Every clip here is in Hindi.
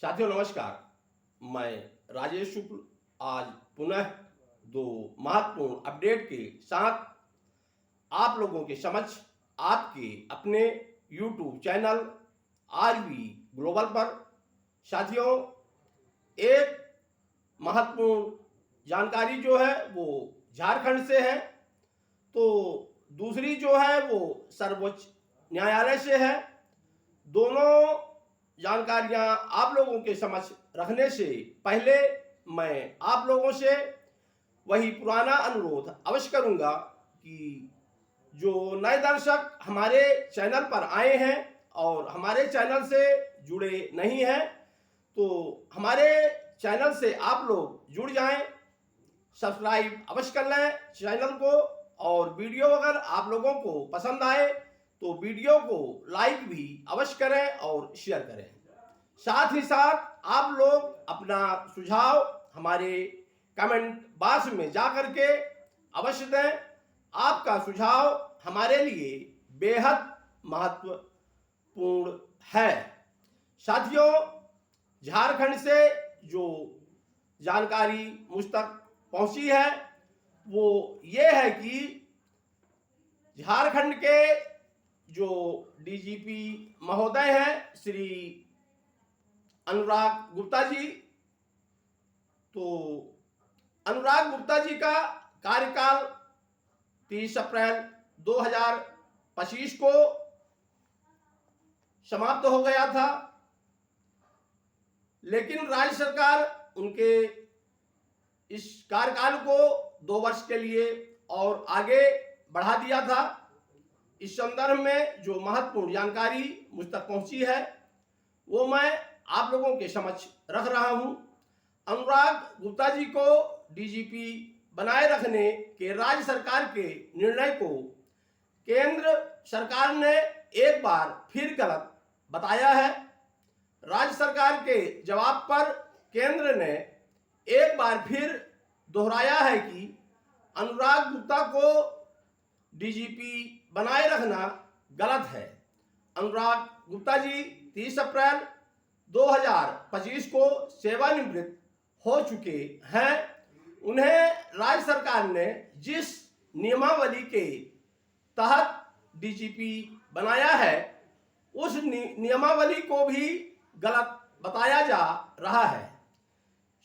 साथियों नमस्कार। मैं राजेश शुक्ल आज पुनः दो महत्वपूर्ण अपडेट के साथ आप लोगों के समक्ष आपके अपने YouTube चैनल आरवी ग्लोबल पर साथियों एक महत्वपूर्ण जानकारी जो है वो झारखंड से है, तो दूसरी जो है वो सर्वोच्च न्यायालय से है। दोनों जानकारियां आप लोगों के समक्ष रखने से पहले मैं आप लोगों से वही पुराना अनुरोध अवश्य करूंगा कि जो नए दर्शक हमारे चैनल पर आए हैं और हमारे चैनल से जुड़े नहीं हैं, तो हमारे चैनल से आप लोग जुड़ जाएं, सब्सक्राइब अवश्य कर लें चैनल को, और वीडियो अगर आप लोगों को पसंद आए तो वीडियो को लाइक भी अवश्य करें और शेयर करें। साथ ही साथ आप लोग अपना सुझाव हमारे कमेंट बॉक्स में जा करके अवश्य दें। आपका सुझाव हमारे लिए बेहद महत्वपूर्ण है। साथियों, झारखंड से जो जानकारी मुझ तक पहुंची है वो ये है कि झारखंड के जो डीजीपी महोदय हैं श्री अनुराग गुप्ता जी, तो अनुराग गुप्ता जी का कार्यकाल 30 अप्रैल 2025 को समाप्त हो गया था, लेकिन राज्य सरकार उनके इस कार्यकाल को 2 वर्ष के लिए और आगे बढ़ा दिया था। इस संदर्भ में जो महत्वपूर्ण जानकारी मुझ तक पहुंची है वो मैं आप लोगों के समक्ष रख रहा हूं। अनुराग गुप्ता जी को डीजीपी बनाए रखने के राज्य सरकार के निर्णय को केंद्र सरकार ने एक बार फिर गलत बताया है। राज्य सरकार के जवाब पर केंद्र ने एक बार फिर दोहराया है कि अनुराग गुप्ता को डीजीपी बनाए रखना गलत है। अनुराग गुप्ता जी 30 अप्रैल 2025 को सेवानिवृत्त हो चुके हैं। उन्हें राज्य सरकार ने जिस नियमावली के तहत डीजीपी बनाया है उस नियमावली को भी गलत बताया जा रहा है।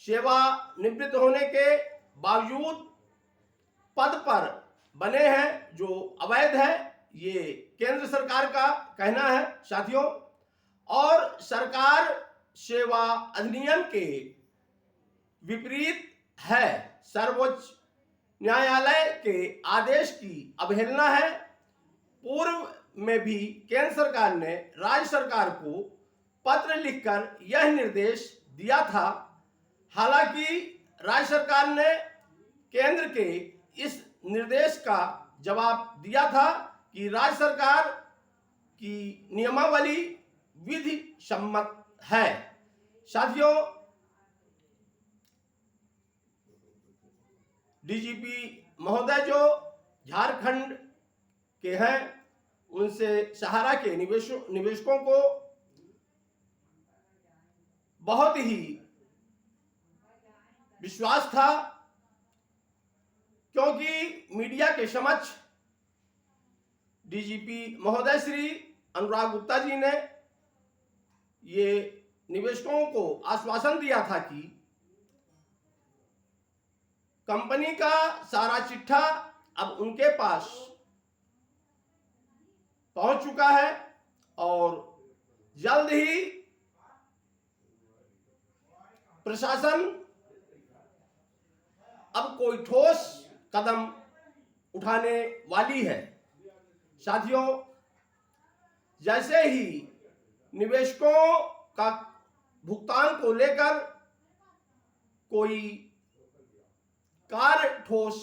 सेवानिवृत्त होने के बावजूद पद पर बने हैं जो अवैध है, ये केंद्र सरकार का कहना है साथियों। और सरकार सेवा अधिनियम के विपरीत है, सर्वोच्च न्यायालय के आदेश की अवहेलना है। पूर्व में भी केंद्र सरकार ने राज्य सरकार को पत्र लिखकर यह निर्देश दिया था। हालांकि राज्य सरकार ने केंद्र के इस निर्देश का जवाब दिया था कि राज्य सरकार की नियमावली विधि सम्मत है। साथियों, डीजीपी महोदय जो झारखंड के हैं उनसे सहारा के निवेशकों को बहुत ही विश्वास था, क्योंकि मीडिया के समक्ष डीजीपी महोदय श्री अनुराग गुप्ता जी ने ये निवेशकों को आश्वासन दिया था कि कंपनी का सारा चिट्ठा अब उनके पास पहुंच चुका है और जल्द ही प्रशासन अब कोई ठोस कदम उठाने वाली है। साथियों, जैसे ही निवेशकों का भुगतान को लेकर कोई कार्य ठोस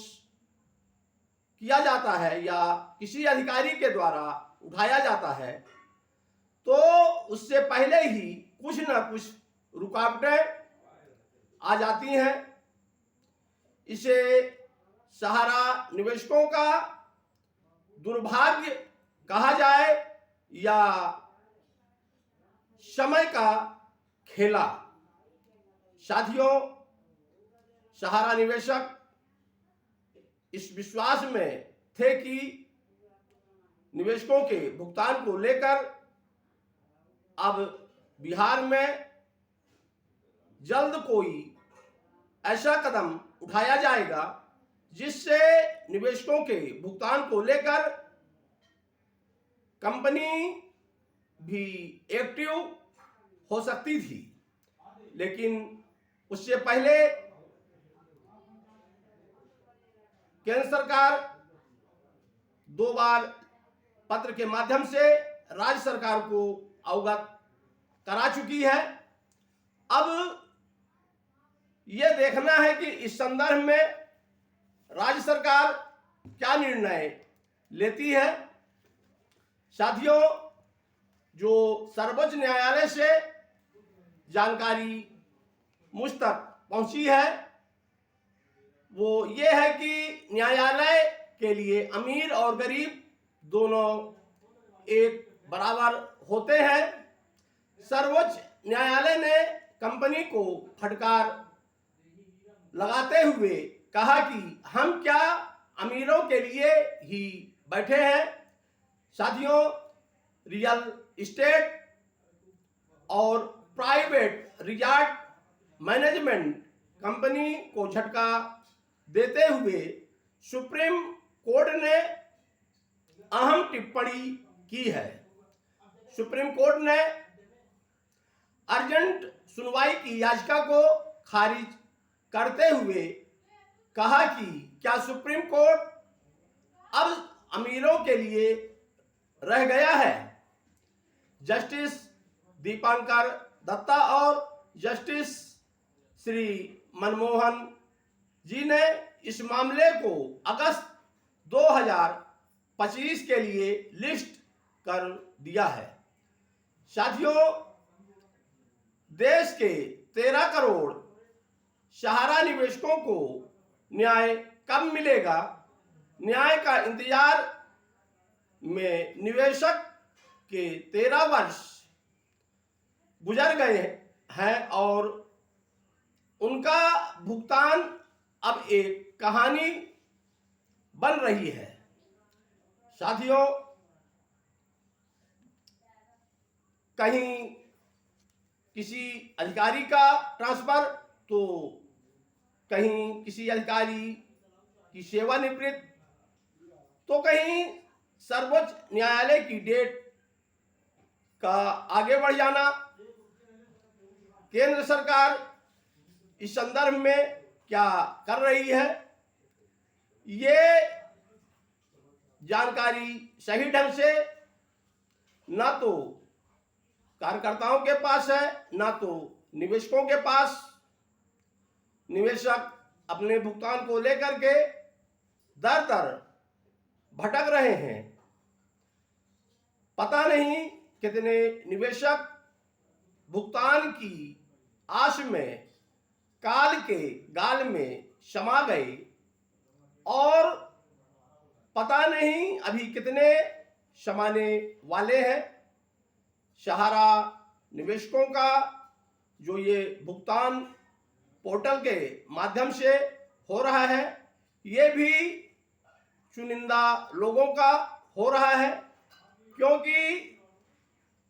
किया जाता है या किसी अधिकारी के द्वारा उठाया जाता है, तो उससे पहले ही कुछ न कुछ रुकावटें आ जाती हैं। इसे सहारा निवेशकों का दुर्भाग्य कहा जाए या समय का खेला। साथियों, सहारा निवेशक इस विश्वास में थे कि निवेशकों के भुगतान को लेकर अब बिहार में जल्द कोई ऐसा कदम उठाया जाएगा जिससे निवेशकों के भुगतान को लेकर कंपनी भी एक्टिव हो सकती थी। लेकिन उससे पहले केंद्र सरकार 2 बार पत्र के माध्यम से राज्य सरकार को अवगत करा चुकी है। अब यह देखना है कि इस संदर्भ में राज्य सरकार क्या निर्णय लेती है। साथियों, जो सर्वोच्च न्यायालय से जानकारी मुझ तक पहुंची है वो ये है कि न्यायालय के लिए अमीर और गरीब दोनों एक बराबर होते हैं। सर्वोच्च न्यायालय ने कंपनी को फटकार लगाते हुए कहा कि हम क्या अमीरों के लिए ही बैठे हैं। साथियों, रियल इस्टेट और प्राइवेट रिजॉर्ट मैनेजमेंट कंपनी को झटका देते हुए सुप्रीम कोर्ट ने अहम टिप्पणी की है। सुप्रीम कोर्ट ने अर्जेंट सुनवाई की याचिका को खारिज करते हुए कहा कि क्या सुप्रीम कोर्ट अब अमीरों के लिए रह गया है। जस्टिस दीपांकर दत्ता और जस्टिस श्री मनमोहन जी ने इस मामले को अगस्त 2025 के लिए लिस्ट कर दिया है। साथियों, देश के 13 करोड़ सहारा निवेशकों को न्याय कब मिलेगा? न्याय का इंतजार में निवेशक के 13 वर्ष गुजर गए हैं और उनका भुगतान अब एक कहानी बन रही है। साथियों, कहीं किसी अधिकारी का ट्रांसफर तो कहीं किसी अधिकारी की सेवानिवृत्त तो कहीं सर्वोच्च न्यायालय की डेट का आगे बढ़ जाना। केंद्र सरकार इस संदर्भ में क्या कर रही है, ये जानकारी सही ढंग से ना तो कार्यकर्ताओं के पास है ना तो निवेशकों के पास। निवेशक अपने भुगतान को लेकर के दर दर भटक रहे हैं। पता नहीं कितने निवेशक भुगतान की आश में काल के गाल में समा गए और पता नहीं अभी कितने समाने वाले हैं। सहारा निवेशकों का जो ये भुगतान पोर्टल के माध्यम से हो रहा है, ये भी चुनिंदा लोगों का हो रहा है, क्योंकि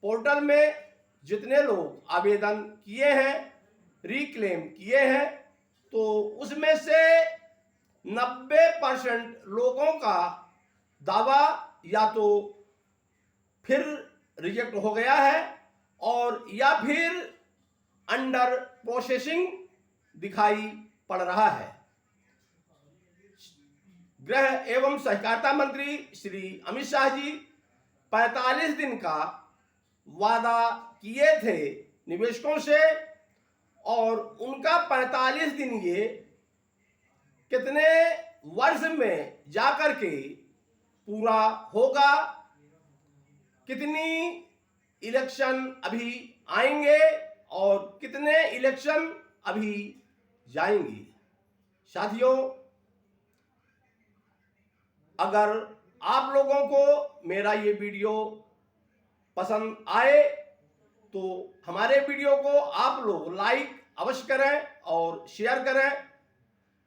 पोर्टल में जितने लोग आवेदन किए हैं, रिक्लेम किए हैं, तो उसमें से 90% लोगों का दावा या तो फिर रिजेक्ट हो गया है और या फिर अंडर प्रोसेसिंग दिखाई पड़ रहा है। गृह एवं सहकारिता मंत्री श्री अमित शाह जी 45 दिन का वादा किए थे निवेशकों से और उनका 45 दिन ये कितने वर्ष में जाकर के पूरा होगा, कितनी इलेक्शन अभी आएंगे और कितने इलेक्शन अभी जाएंगी। साथियों, अगर आप लोगों को मेरा ये वीडियो पसंद आए तो हमारे वीडियो को आप लोग लाइक अवश्य करें और शेयर करें।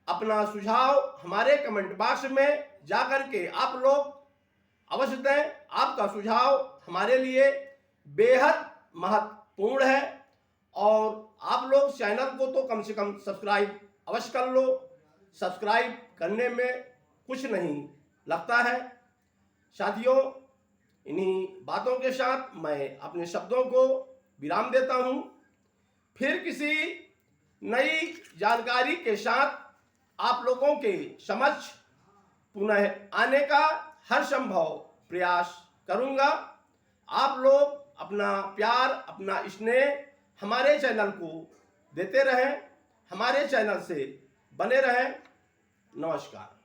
अपना सुझाव हमारे कमेंट बॉक्स में जाकर के आप लोग अवश्य दें। आपका सुझाव हमारे लिए बेहद महत्वपूर्ण है और आप लोग चैनल को तो कम से कम सब्सक्राइब अवश्य कर लो। सब्सक्राइब करने में कुछ नहीं लगता है। साथियों, इन्हीं बातों के साथ मैं अपने शब्दों को विराम देता हूं। फिर किसी नई जानकारी के साथ आप लोगों के समक्ष पुनः आने का हर संभव प्रयास करूंगा। आप लोग अपना प्यार, अपना स्नेह हमारे चैनल को देते रहें, हमारे चैनल से बने रहें। नमस्कार।